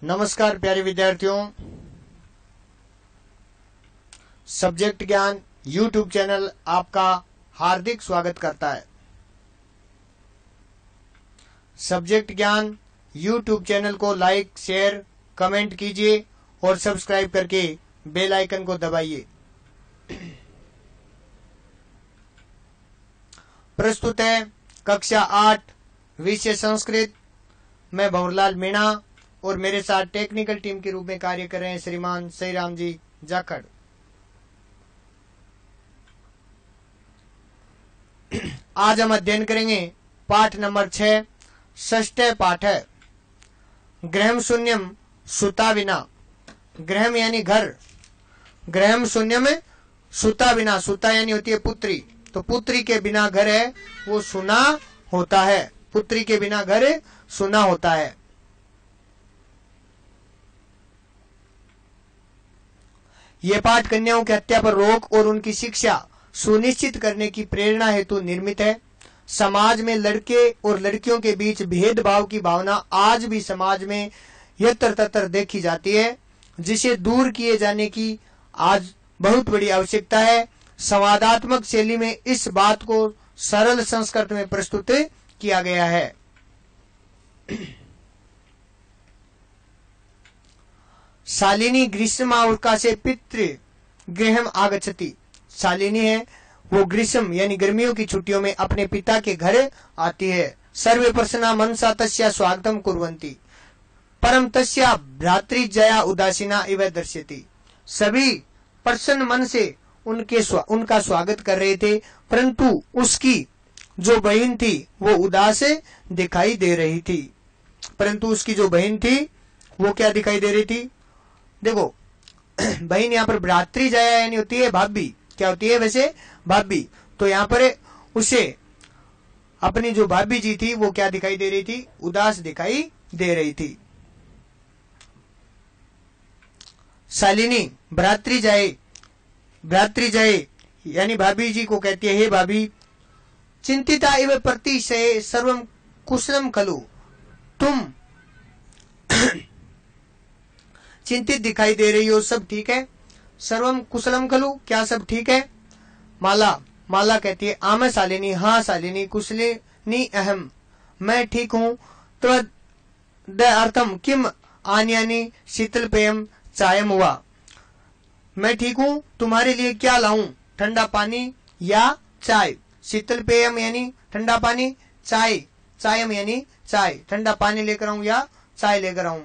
नमस्कार प्यारे विद्यार्थियों, सब्जेक्ट ज्ञान यूट्यूब चैनल आपका हार्दिक स्वागत करता है। सब्जेक्ट ज्ञान यूट्यूब चैनल को लाइक, शेयर, कमेंट कीजिए और सब्सक्राइब करके बेल आइकन को दबाइए। प्रस्तुत है कक्षा 8 विषय संस्कृत। मैं भंवरलाल मीणा और मेरे साथ टेक्निकल टीम के रूप में कार्य कर रहे हैं श्रीमान सईराम जी जाखड़। आज हम अध्ययन करेंगे पाठ नंबर 6। षष्ठ पाठ है गृहम शून्यम सुता विना। गृहम यानी घर, गृहम शून्यम सुता विना। सुता यानी होती है पुत्री, तो पुत्री के बिना घर है वो सुना होता है। पुत्री के बिना घर सुना होता है। ये पाठ कन्याओं की हत्या पर रोक और उनकी शिक्षा सुनिश्चित करने की प्रेरणा हेतु निर्मित है। समाज में लड़के और लड़कियों के बीच भेदभाव की भावना आज भी समाज में यत्र तत्र देखी जाती है, जिसे दूर किए जाने की आज बहुत बड़ी आवश्यकता है। संवादात्मक शैली में इस बात को सरल संस्कृत में प्रस्तुत किया गया है। शालिनी ग्रीष्मावकाशे पितृ गृहम आगच्छति। शालिनी है वो ग्रीष्म यानी गर्मियों की छुट्टियों में अपने पिता के घर आती है। सर्वे प्रसन्ना मनसा तस्या स्वागतम कुर्वन्ति परम तस्या भ्रातृजया उदासीना इव दर्श्यति। सभी प्रसन्न मन से उनका स्वागत कर रहे थे, परंतु उसकी जो बहन थी वो उदास दिखाई दे रही थी। परंतु उसकी जो बहन थी वो क्या दिखाई दे रही थी? देखो बहन यहाँ पर भ्रातृजया यानी होती है भाभी। क्या होती है वैसे? भाभी। तो यहाँ पर उसे अपनी जो भाभी जी थी वो क्या दिखाई दे रही थी? उदास दिखाई दे रही थी। शालिनी भ्रातृजय, भ्रातृजय यानी भाभी जी को कहती है, हे भाभी, चिंतिता इव प्रतिशय सर्वम कुशलम खलु। तुम चिंतित दिखाई दे रही हो, सब ठीक है? सर्वम कुशलम खलु, क्या सब ठीक है? माला कहती है, आम शालिनी, हाँ शालिनी, कुशलिनी अहम, मैं ठीक हूँ। तद अर्थम किम आन्यानी शीतल पेयम चायम हुआ। मैं ठीक हूँ, तुम्हारे लिए क्या लाऊं? ठंडा पानी या चाय? शीतल पेयम यानी ठंडा पानी, चाय चायम यानी चाय, ठंडा पानी लेकर आऊं या चाय लेकर आऊं।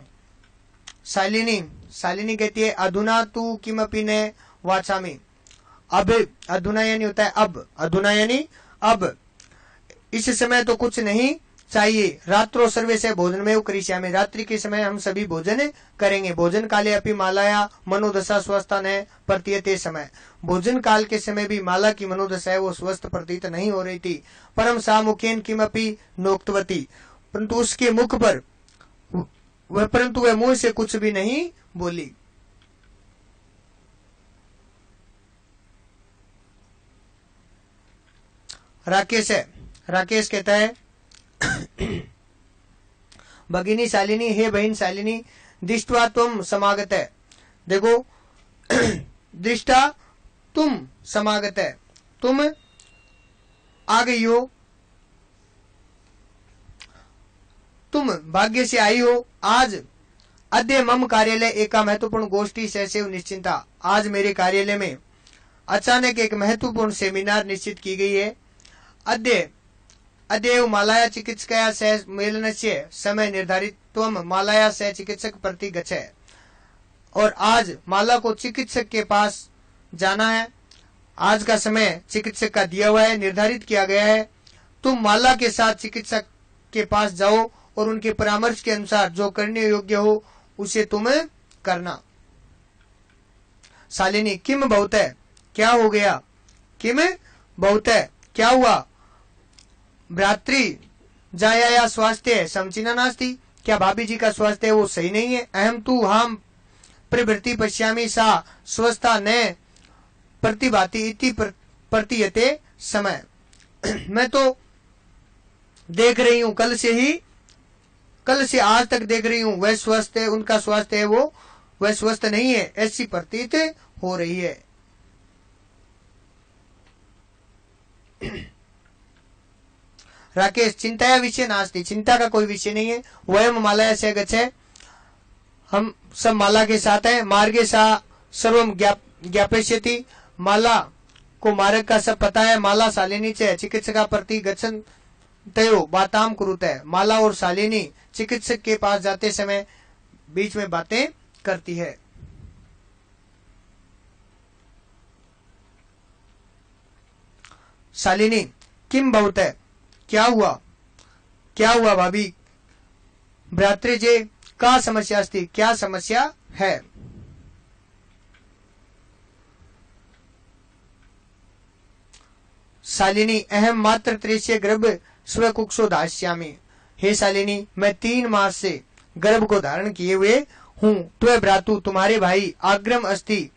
शालिनी कहती है, अधुना तू किमपि न वाचामि। अब, अधुना यानी होता है अब, अधुना यानी अब, इस समय तो कुछ नहीं चाहिए। रात्रो सर्वे से भोजन में करिष्यामि। रात्रि के समय हम सभी भोजन करेंगे। भोजन काले अपि मालाया मनोदशा स्वस्था न प्रतीयते समय। भोजन काल के समय भी माला की मनोदशा है वो स्वस्थ प्रतीत नहीं हो रही थी। परम सा मुखेन किमपि नोक्तवती, परंतु उसके मुख पर वह मुंह से कुछ भी नहीं बोली। राकेश कहता है, भगिनी शालिनी, हे बहन शालिनी, दृष्टवा तुम समागत है। देखो दृष्टा तुम समागत है, तुम आ गई हो, तुम भाग्य से आई हो। आज अद्य मम कार्यालय एका महत्वपूर्ण गोष्ठी सहसेव निश्चिंता। आज मेरे कार्यालय में अचानक एक महत्वपूर्ण सेमिनार निश्चित की गई है। अद्य मालाया चिकित्सकया सह मेलनस्य समय निर्धारित त्वम मालाया सह चिकित्सक प्रति गच्छ। और आज माला को चिकित्सक के पास जाना है। आज का समय चिकित्सक का दिया हुआ है, निर्धारित किया गया है। तुम माला के साथ चिकित्सक के पास जाओ और उनके परामर्श के अनुसार जो करने योग्य हो उसे तुम करना। शालिनी, किम बहुत है, क्या हो गया? किम बहुत है, क्या हुआ? भ्रातृ जाया स्वास्थ्य समचिना नास्ति। क्या भाभी जी का स्वास्थ्य है वो सही नहीं है? अहम तू हम प्रवृत्ति पश्यामी सा स्वस्था न प्रतिभाति इति प्रतीयते समय। मैं तो देख रही हूं, कल से ही कल से आज तक देख रही हूँ वह स्वस्थ है, उनका स्वास्थ्य है वह स्वस्थ नहीं है, ऐसी प्रतीत हो रही है। राकेश, चिंताया विषय नास्ति, चिंता का कोई विषय नहीं है। वयम मालाया से गच्छे, हम सब माला के साथ हैं। मार्गे सा सर्वम ज्ञापयति, माला को मार्ग का सब पता है। माला शालिनी च चिकित्सका प्रति गच्छन तयो बाताम कुरुते, माला और शालिनी चिकित्सक के पास जाते समय बीच में बातें करती है। शालिनी, किम बहुत है, क्या हुआ भाभी? भ्रातृजे का समस्या अस्ति, क्या समस्या है? शालिनी, अहम मात्र त्रेष्य गर्भ स्वकुक्षो दास्यामि। हे शालिनी, मैं 3 मास से गर्भ को धारण किए हुए हूँ। त्वय भ्रातु, तुम्हारे भाई आग्रम अस्ति,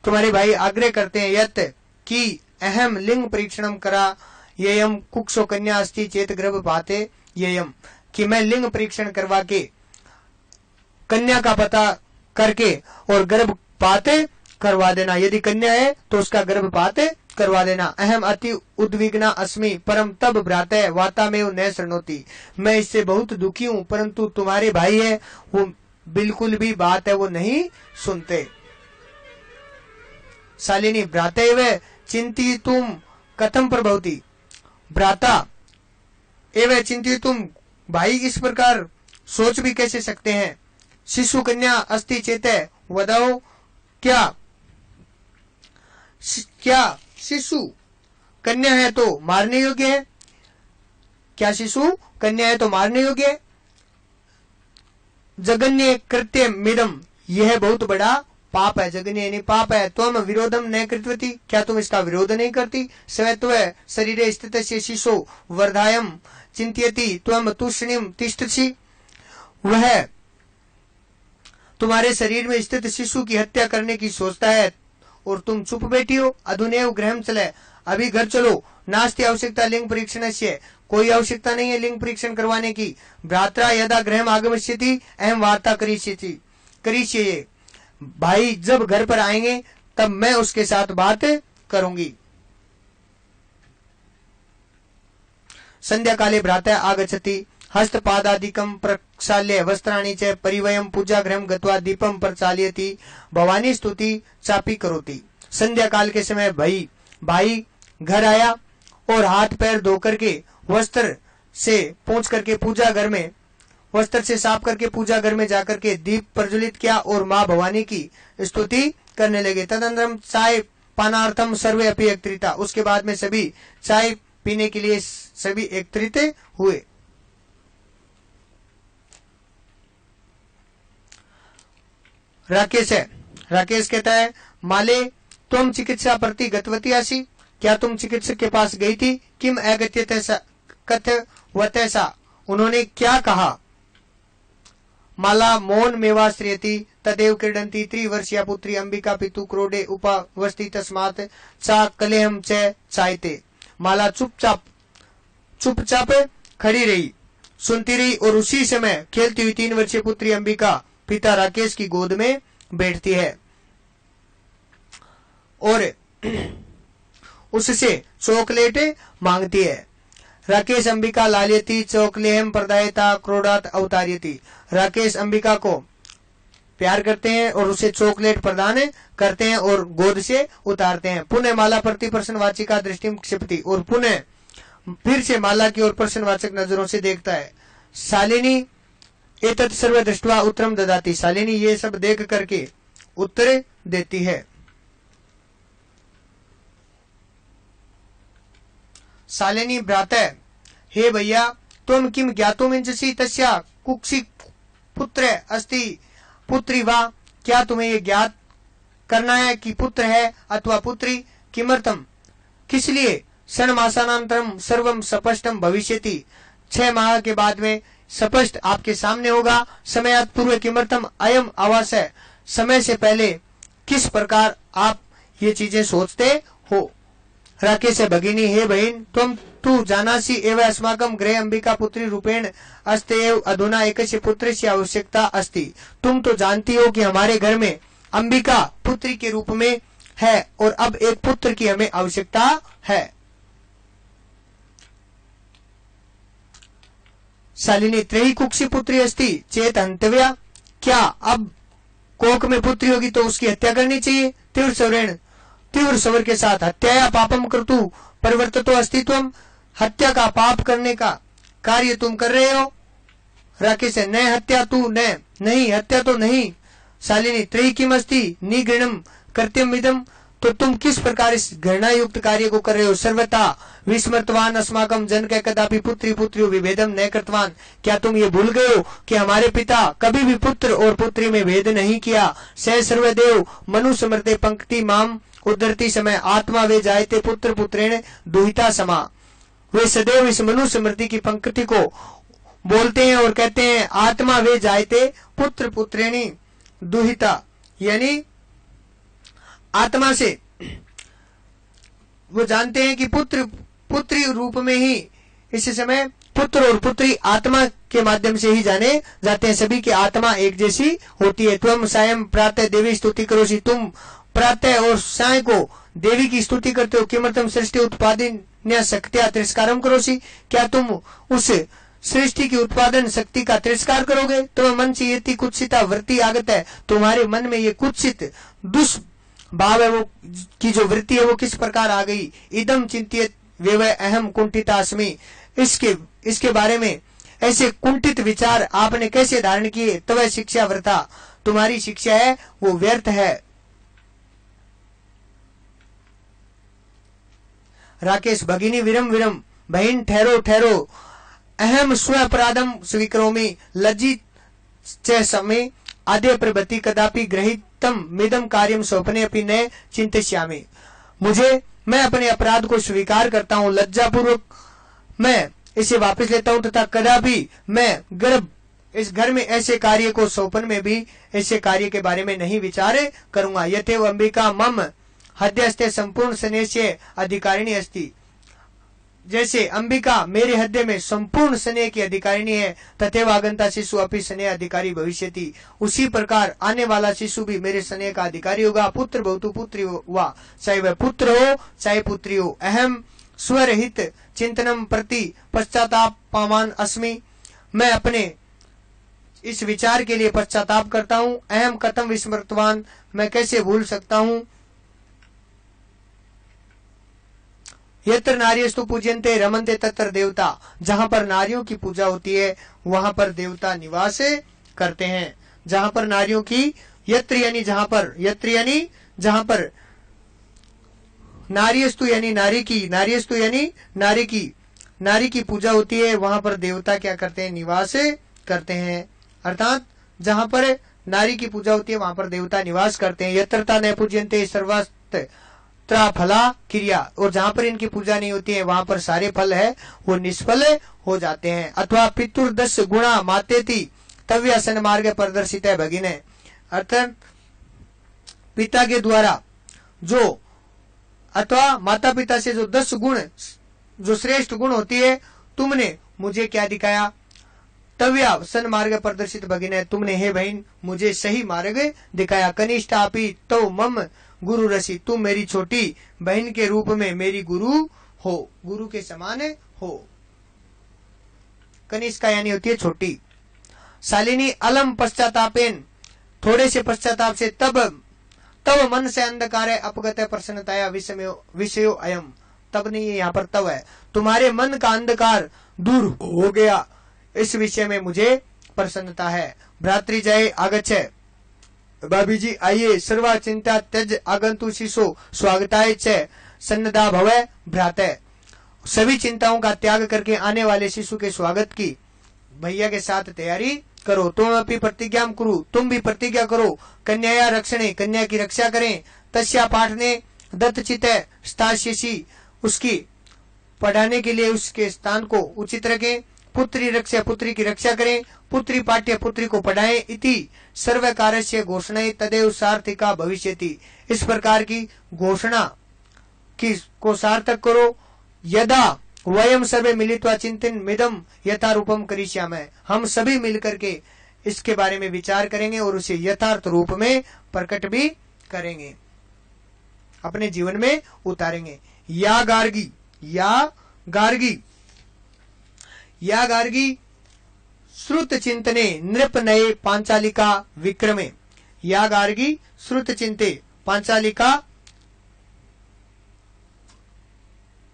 तुम्हारे भाई आग्रह करते हैं यत कि अहम लिंग परीक्षणम करा ययम कुक्षो कन्या अस्ति चेत गर्भ पाते ययम, कि मैं लिंग परीक्षण करवा के कन्या का पता करके और गर्भपात करवा देना। यदि कन्या है तो उसका गर्भपात करवा देना। अहम अति उद्विग्ना अस्मि परम तब भ्रातः वाता में न शृणोति, मैं इससे बहुत दुखी हूँ, परंतु तुम्हारे भाई है वो बिल्कुल भी बात है वो नहीं सुनते। शालिनी, भ्रातैव चिंतितुम कथम प्रभवति, भ्राता एवं चिंतितुम, भाई इस प्रकार सोच भी कैसे सकते हैं। शिशु कन्या अस्ति चेते वदाओ, क्या शिशु कन्या है तो मारने योग्य है? क्या शिशु कन्या है तो मारने योग्य है? जगन्य कृत्य मिदम, यह बहुत बड़ा पाप है। जगन्य यानी पाप है। त्वम विरोधम न कृतवती, क्या तुम इसका विरोध नहीं करती? स्वत्व शरीरे स्थित शिशु वर्धायम चिंत्यति त्वम तूष्णीम तिष्ठसि, वह तुम्हारे शरीर में स्थित शिशु की हत्या करने की सोचता है और तुम चुप बैठी हो। अधुनैव गृहम चले, अभी घर चलो। नास्ति आवश्यकता लिंग परीक्षण से, कोई आवश्यकता नहीं है लिंग परीक्षण करवाने की। भ्रात्रा यदा गृहम आगमिष्यति अहम वार्ता करिष्ये, भाई जब घर पर आएंगे तब मैं उसके साथ बात करूंगी। संध्या काले भ्राता आगच्छति, हस्तपादादिकं प्रक्षाल्य वस्त्राणि च परिवयं पूजागृहं गत्वा दीपं प्रचालयति, भवानी स्तुति चापी करोति। संध्या काल के समय भाई घर आया और हाथ पैर धो करके वस्त्र से पोंछ करके पूजा घर में, वस्त्र से साफ करके पूजा घर में जाकर के दीप प्रज्वलित किया और माँ भवानी की स्तुति करने लगे। तदनंतरम चाय पानार्थम सर्वे अपि एकत्रिता, उसके बाद में सभी चाय पीने के लिए सभी एकत्रित हुए। राकेश कहता है, माले तुम चिकित्सा प्रति गतवती आसी, क्या तुम चिकित्सक के पास गई थी? किम कथवतैसा, उन्होंने क्या कहा? माला मौन मेवाश्रियति तदेव क्रीडंती 3 वर्षीया पुत्री अंबिका पितु क्रोडे उपवस्थि तस्मात् चा कलेहम च चाहते। माला चुपचाप खड़ी रही, सुनती रही और उसी समय खेलती हुई 3 वर्षीय पुत्री अंबिका पिता राकेश की गोद में बैठती है और उससे चॉकलेट मांगती है। राकेश अंबिका लालियती चौकलेहम प्रदायता क्रोडात अवतारियती, राकेश अंबिका को प्यार करते हैं और उसे चॉकलेट प्रदान करते हैं और गोद से उतारते हैं। पुनः माला प्रति प्रश्नवाची का दृष्टि क्षिपति, और पुनः फिर से माला की ओर प्रश्नवाचक नजरों से देखता है। शालिनी एतत् सर्व दृष्ट्वा उत्तरम ददाती, शालिनी ये सब देख करके उत्तर देती है। शालिनी भ्रातः, हे भैया तुम किम ज्ञातुमिच्छसि तस्या कुक्षी पुत्र अस्ति पुत्री वा, क्या तुम्हें ये ज्ञात करना है कि पुत्र है अथवा पुत्री? किमर्थम, किस लिए? षण्मासानंतरम सर्वम स्पष्टम भविष्यति, 6 माह के बाद में स्पष्ट आपके सामने होगा। समयात् पूर्व किमर्थम अयम आवास है, समय से पहले किस प्रकार आप ये चीजें सोचते हो? राकेश भगिनी, हे बहन, तू जानासि एव अस्माकं गृहे अंबिका पुत्री रूपेण अस्ति एव अधुना एकस्य पुत्रस्य आवश्यकता अस्ति। तुम तो जानती हो कि हमारे घर में अंबिका पुत्री के रूप में है और अब एक पुत्र की हमें आवश्यकता है। शालिनी, त्रयी कुक्षी पुत्री अस्ति चेत हंतव्या। क्या अब कोक में पुत्री होगी तो उसकी हत्या करनी चाहिए? तीव्र स्वर के साथ, हत्याया पापम कर्तु परिवर्तितो अस्तित्वम। हत्या का पाप करने का कार्य तुम कर रहे हो। राकेश, न हत्या तू न, नहीं हत्या तो नहीं। शालिनी, त्रयी किम अस्ति निगृणम कर्तव्यम इदम। तो तुम किस प्रकार इस घृणा युक्त कार्य को कर रहे हो? सर्वथा विस्मृतवान अस्माकं जनक कदापि पुत्री पुत्रियों विभेदम न कृतवान। क्या तुम ये भूल गए हो कि हमारे पिता कभी भी पुत्र और पुत्री में भेद नहीं किया? स सर्वदेव मनु समृते पंक्ति माम उद्धरती समय आत्मा वे जायते पुत्र पुत्रेण दुहिता समा। वे सदैव इस मनु स्मृति की पंक्ति को बोलते हैं और कहते हैं आत्मा वे जायते पुत्र पुत्रेणी दुहिता, यानी आत्मा से वो जानते हैं कि पुत्र पुत्री रूप में ही इस समय पुत्र और पुत्री आत्मा के माध्यम से ही जाने जाते हैं। सभी की आत्मा एक जैसी होती है। तुम सायं प्रातः देवी स्तुति करोसी, तुम प्रातः और साय को देवी की स्तुति करते हो। किमर्थम सृष्टि उत्पादन शक्तिया तिरस्कारम करोसी। क्या तुम उस सृष्टि की उत्पादन शक्ति का तिरस्कार करोगे? तुम्हें मन से ये कुत्सिता वृत्ति आगत है, तुम्हारे मन में ये कुत्सित दुष्भाव है, वो की जो वृत्ति है वो किस प्रकार आ गई? इदम चिंतित वेवय अहम कुंठितास्मि। इसके बारे में ऐसे कुंठित विचार आपने कैसे धारण किए? तव शिक्षा वृथा, तुम्हारी शिक्षा है वो व्यर्थ है। राकेश भगिनी, विरम विरम, बहन ठहरो ठहरो। अहम स्व अपराधम स्वीकरोमि लज्जित च समय आद्य प्रभति कदापि ग्रहीतम मिदम कार्यम स्वप्ने अपि न चिंतिष्यामि। मैं अपने अपराध को स्वीकार करता हूँ, लज्जापूर्वक मैं इसे वापस लेता हूँ तथा कदापि मैं इस घर में ऐसे कार्य को स्वप्न में भी ऐसे कार्य के बारे में नहीं विचार करूंगा। यथेव अंबिका मम हृदयस्थे संपूर्ण स्नेह अधिकारिणी अस्ति। जैसे अंबिका मेरे हृदय में संपूर्ण स्नेह की अधिकारिणी है, तथैव आगंता शिशु अपि स्नेह अधिकारी भविष्यति। उसी प्रकार आने वाला शिशु भी मेरे स्नेह का अधिकारी होगा। पुत्र भवतु पुत्री हुआ, चाहे वह पुत्र हो चाहे पुत्री हो। अहम स्वरहित चिंतनम प्रति पश्चाताप पामान अस्मि। मैं अपने इस विचार के लिए पश्चाताप करता हूँ। अहम कथम विस्मृतवान, मैं कैसे भूल सकता हूँ। यत्र नार्यस्तु पूज्यन्ते रमन्ते तत्र देवता। जहाँ पर नारियों की पूजा होती है वहाँ पर देवता निवास करते हैं। जहाँ पर नारियों की यत्र यानी जहाँ पर नार्यस्तु यानी नारी की पूजा होती है वहाँ पर देवता क्या करते हैं? निवास करते हैं। अर्थात जहाँ पर नारी की पूजा होती है वहाँ पर देवता निवास करते हैं। यत्रता न पूज्यन्ते सर्वत्र फला क्रिया, और जहाँ पर इनकी पूजा नहीं होती है वहाँ पर सारे फल है वो निष्फल हो जाते हैं। अथवा पितुर्दश गुणा मातेति तव्य सन मार्ग प्रदर्शित है भगिने। अर्थात पिता के द्वारा जो अथवा माता पिता से जो 10 गुण जो श्रेष्ठ गुण होती है तुमने मुझे क्या दिखाया? तव्या सन मार्ग प्रदर्शित भगिने, तुमने हे बहन मुझे सही मार्ग दिखाया। कनिष्ठापि तो मम गुरु रसी, तुम मेरी छोटी बहन के रूप में मेरी गुरु हो, गुरु के समान हो। कनिष्का यानी होती है छोटी। शालिनी, अलम पश्चातापेन, थोड़े से पश्चाताप से तब मन से अंधकार अपगत प्रसन्नताया विषयो अयम। तब नहीं है, यहाँ पर तब है। तुम्हारे मन का अंधकार दूर हो गया, इस विषय में मुझे प्रसन्नता है। भ्रातृ जय आगच्छे, भाभी जी आइए। सर्वा चिंता त्यज आगंतु शिशो स्वागताय च सन्नदा भवै भ्राते। सभी चिंताओं का त्याग करके आने वाले शिशु के स्वागत की भैया के साथ तैयारी करो। तुम अपनी प्रतिज्ञा करो, तुम भी प्रतिज्ञा करो। कन्या रक्षणे, कन्या की रक्षा करें। तस्या पाठ ने दत्त चित स्थास्यसी, उसकी पढ़ाने के लिए उसके स्थान को उचित रखें। पुत्री रक्षा, पुत्री की रक्षा करें। पुत्री पाठ्य, पुत्री को पढ़ाएं। इति सर्व कार्यस्य घोषणा तदेव सार्थिका भविष्यति। इस प्रकार की घोषणा की को सार्थक करो। यदा वयम सर्वे मिलित्वा चिंतन मिदम यथारूपम करिष्यामः, हम सभी मिलकर के इसके बारे में विचार करेंगे और उसे यथार्थ रूप में प्रकट भी करेंगे, अपने जीवन में उतारेंगे। या गार्गी, या गार्गी, या गार्गी श्रुत चिंतने नृप नये पांचालिका विक्रमे। या गार्गी श्रुत चिंते पांचालिका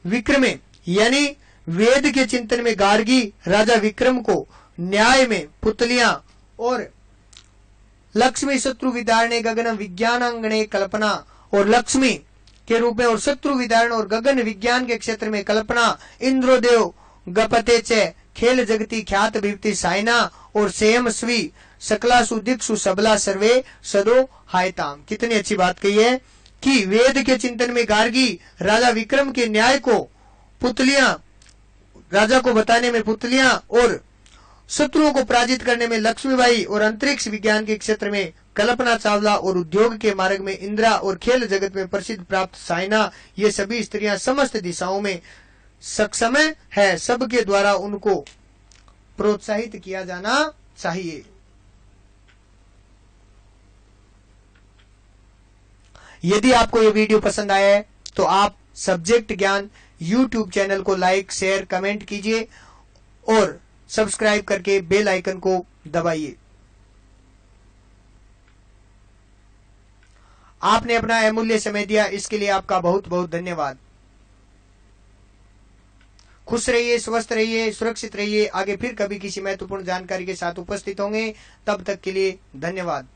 विक्रमे, यानी वेद के चिंतन में गार्गी राजा विक्रम को न्याय में पुतलियां और लक्ष्मी शत्रु विदारणे गगन विज्ञानांगणे कल्पना, और लक्ष्मी के रूप में और शत्रु विदारण और गगन विज्ञान के क्षेत्र में कल्पना, इंद्रोदेव गपते च खेल जगती ख्यात विभूति साइना और सेयम स्वी सकलासु दिक्षु सबला सर्वे सदो हायताम। कितनी अच्छी बात कही है कि वेद के चिंतन में गार्गी राजा विक्रम के न्याय को पुतलियां, राजा को बताने में पुतलियां और शत्रुओं को पराजित करने में लक्ष्मीबाई और अंतरिक्ष विज्ञान के क्षेत्र में कल्पना चावला और उद्योग के मार्ग में इंदिरा और खेल जगत में प्रसिद्ध प्राप्त साइना, ये सभी स्त्रियां समस्त दिशाओं में सक्षम है। सबके द्वारा उनको प्रोत्साहित किया जाना चाहिए। यदि आपको ये वीडियो पसंद आया है तो आप सब्जेक्ट ज्ञान YouTube चैनल को लाइक, शेयर, कमेंट कीजिए और सब्सक्राइब करके बेल आइकन को दबाइए। आपने अपना अमूल्य समय दिया, इसके लिए आपका बहुत बहुत धन्यवाद। खुश रहिए, स्वस्थ रहिए, सुरक्षित रहिए। आगे फिर कभी किसी महत्वपूर्ण जानकारी के साथ उपस्थित होंगे, तब तक के लिए धन्यवाद।